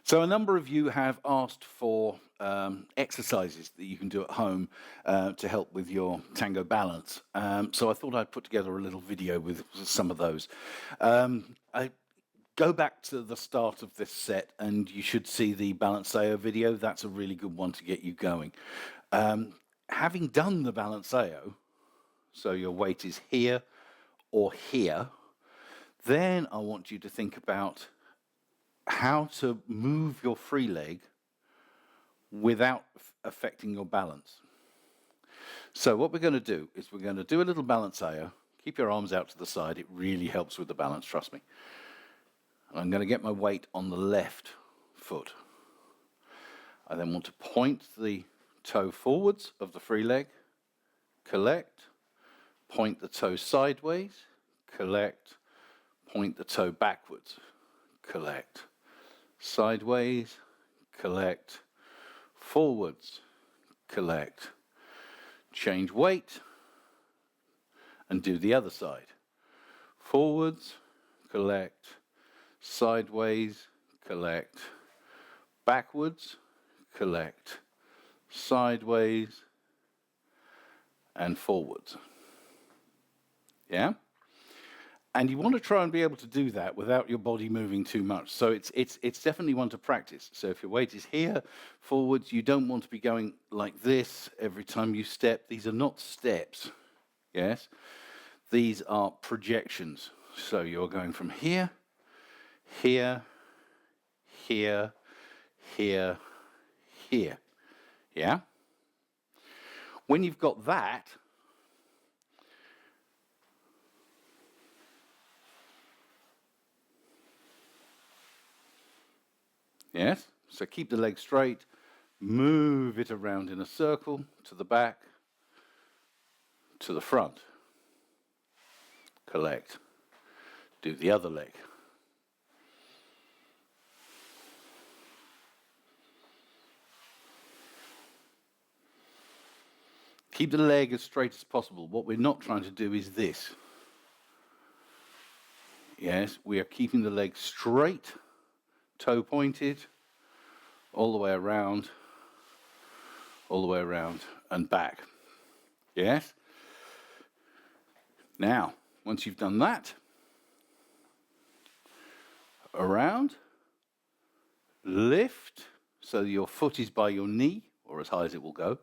So a number of you have asked for exercises that you can do at home to help with your tango balance. So I thought I'd put together a little video with some of those. I go back to the start of this set and you should see the balanceo video. That's a really good one to get you going. Having done the balanceo, so your weight is here or here, then I want you to think about how to move your free leg without affecting your balance. So what we're going to do is we're going to do a little balanceo. Keep your arms out to the side. It really helps with the balance, trust me. I'm going to get my weight on the left foot. I then want to point the toe forwards of the free leg, collect, point the toe sideways, collect, point the toe backwards, collect, sideways, collect, forwards, collect, change weight, and do the other side. Forwards, collect, sideways, collect, backwards, collect, sideways, and forwards. Yeah? And you want to try and be able to do that without your body moving too much. So it's definitely one to practice. So if your weight is here, forwards, you don't want to be going like this every time you step. These are not steps, yes? These are projections. So you're going from here, here, here, here, here, yeah? When you've got that, yes, so keep the leg straight, move it around in a circle, to the back, to the front, collect, do the other leg. Keep the leg as straight as possible. What we're not trying to do is this. Yes, we are keeping the leg straight, toe pointed, all the way around, and back. Yes? Now, once you've done that, around, lift, so your foot is by your knee, or as high as it will go,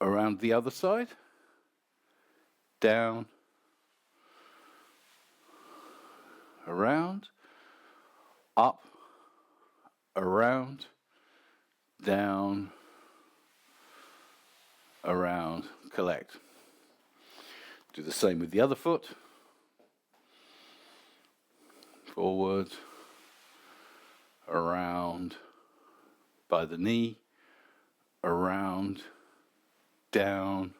around the other side, down, around, up, around, down, around, collect. Do the same with the other foot. Forward, around, by the knee, around, down,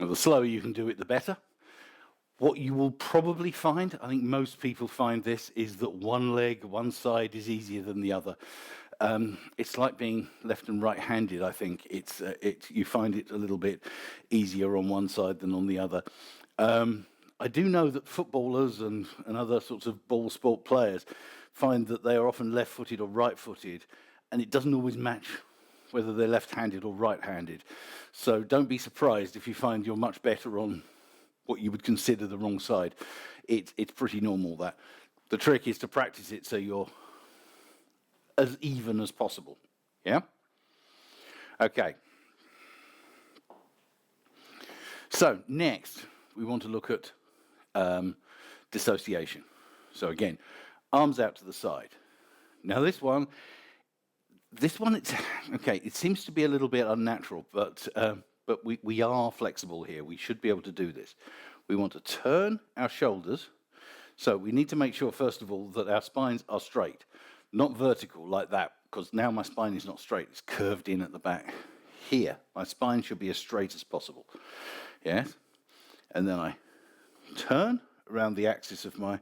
and the slower you can do it, the better. What you will probably find, I think most people find this, is that one leg, one side is easier than the other. It's like being left and right-handed, I think. You find it a little bit easier on one side than on the other. I do know that footballers and other sorts of ball sport players find that they are often left-footed or right-footed, and it doesn't always match whether they're left-handed or right-handed. So don't be surprised if you find you're much better on what you would consider the wrong side. It's pretty normal, that. The trick is to practice it so you're as even as possible. Yeah? Okay. So next, we want to look at dissociation. So again, arms out to the side. Now this one, it's okay. It seems to be a little bit unnatural, but we are flexible here. We should be able to do this. We want to turn our shoulders. So we need to make sure, first of all, that our spines are straight, not vertical like that, because now my spine is not straight. It's curved in at the back. Here, my spine should be as straight as possible. Yes? And then I turn around the axis of my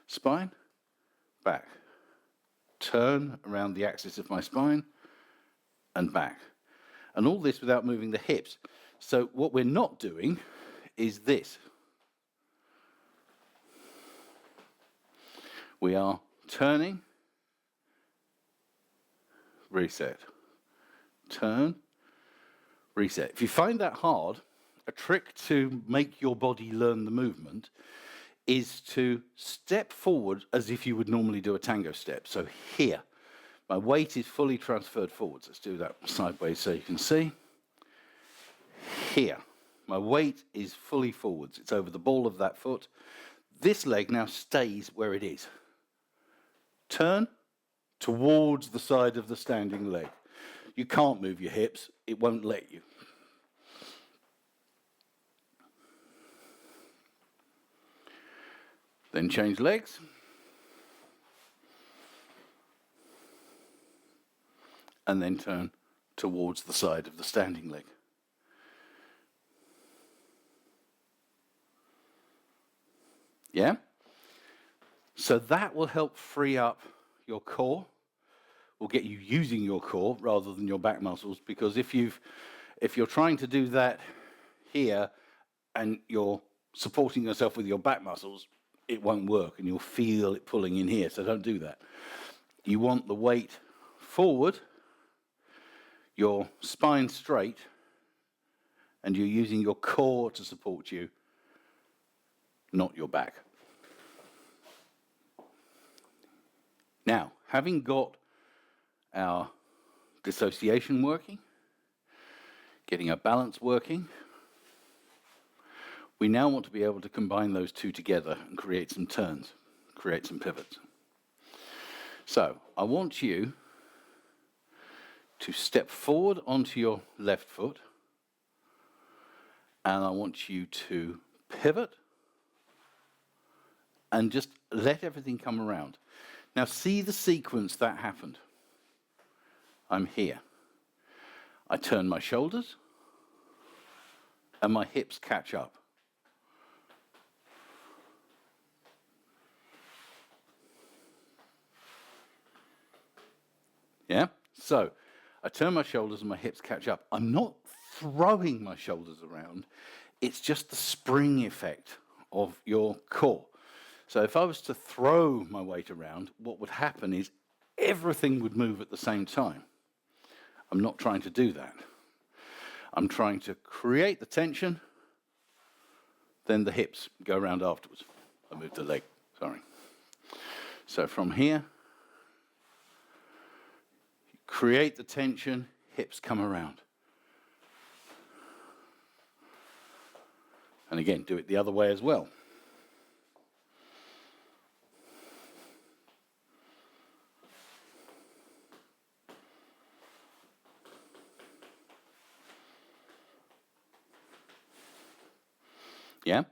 spine, back. Turn around the axis of my spine, and back. And all this without moving the hips. So what we're not doing is this. We are turning, reset, turn, reset. If you find that hard, a trick to make your body learn the movement is to step forward as if you would normally do a tango step. So here, my weight is fully transferred forwards. Let's do that sideways so you can see. Here, my weight is fully forwards. It's over the ball of that foot. This leg now stays where it is. Turn towards the side of the standing leg. You can't move your hips. It won't let you. Then change legs. And then turn towards the side of the standing leg. Yeah? So that will help free up your core, will get you using your core rather than your back muscles, because if you're trying to do that here and you're supporting yourself with your back muscles, it won't work and you'll feel it pulling in here, so don't do that. You want the weight forward, your spine straight, and you're using your core to support you, not your back. Now, having got our dissociation working, getting our balance working, we now want to be able to combine those two together and create some turns, create some pivots. So, I want you to step forward onto your left foot, and I want you to pivot and just let everything come around. Now see the sequence that happened. I'm here. I turn my shoulders and my hips catch up. Yeah? So I turn my shoulders and my hips catch up. I'm not throwing my shoulders around. It's just the spring effect of your core. So if I was to throw my weight around, what would happen is everything would move at the same time. I'm not trying to do that. I'm trying to create the tension, then the hips go around afterwards. I moved the leg, sorry. So from here, you create the tension, hips come around. And again, do it the other way as well. Yeah?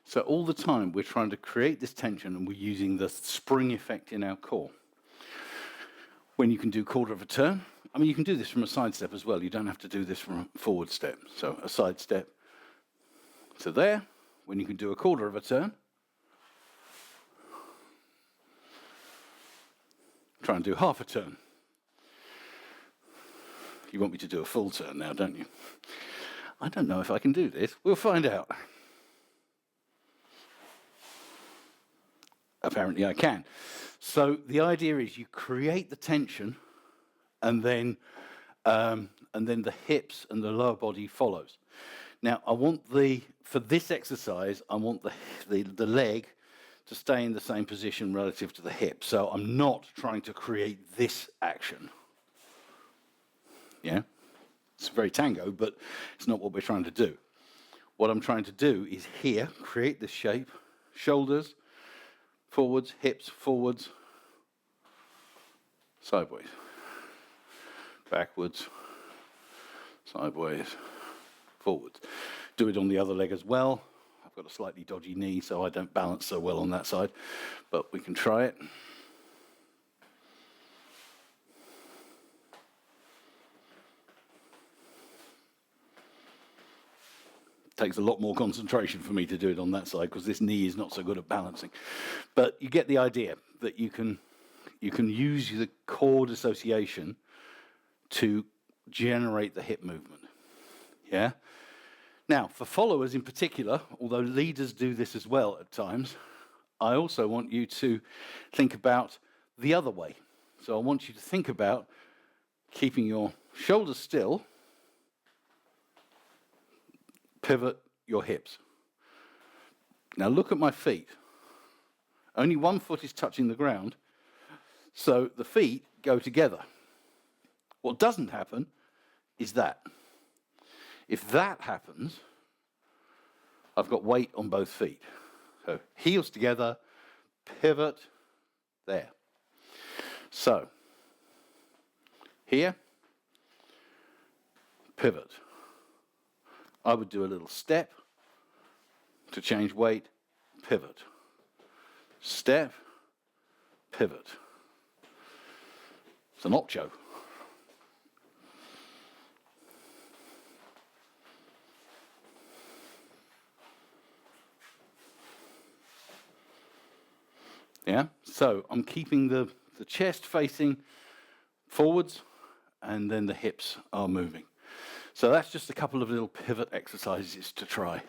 So all the time we're trying to create this tension and we're using the spring effect in our core. When you can do quarter of a turn, I mean you can do this from a side step as well. You don't have to do this from a forward step. So a side step to there, when you can do a quarter of a turn. Try and do half a turn. You want me to do a full turn now, don't you? I don't know if I can do this. We'll find out. Apparently I can. So the idea is you create the tension and then the hips and the lower body follows. Now I want for this exercise, I want the leg to stay in the same position relative to the hip. So I'm not trying to create this action. Yeah? It's very tango, but it's not what we're trying to do. What I'm trying to do is here, create this shape, shoulders, forwards, hips, forwards, sideways, backwards, sideways, forwards. Do it on the other leg as well. I've got a slightly dodgy knee, so I don't balance so well on that side, but we can try it. Takes a lot more concentration for me to do it on that side because this knee is not so good at balancing. But you get the idea that you can use the core dissociation to generate the hip movement. Yeah? Now, for followers in particular, although leaders do this as well at times, I also want you to think about the other way. So I want you to think about keeping your shoulders still, pivot your hips. Now look at my feet. Only one foot is touching the ground, so the feet go together. What doesn't happen is that. If that happens, I've got weight on both feet. So heels together, pivot, there. So, here, pivot. I would do a little step to change weight, pivot. Step, pivot. It's an ocho. Yeah, so I'm keeping the chest facing forwards, and then the hips are moving. So that's just a couple of little pivot exercises to try.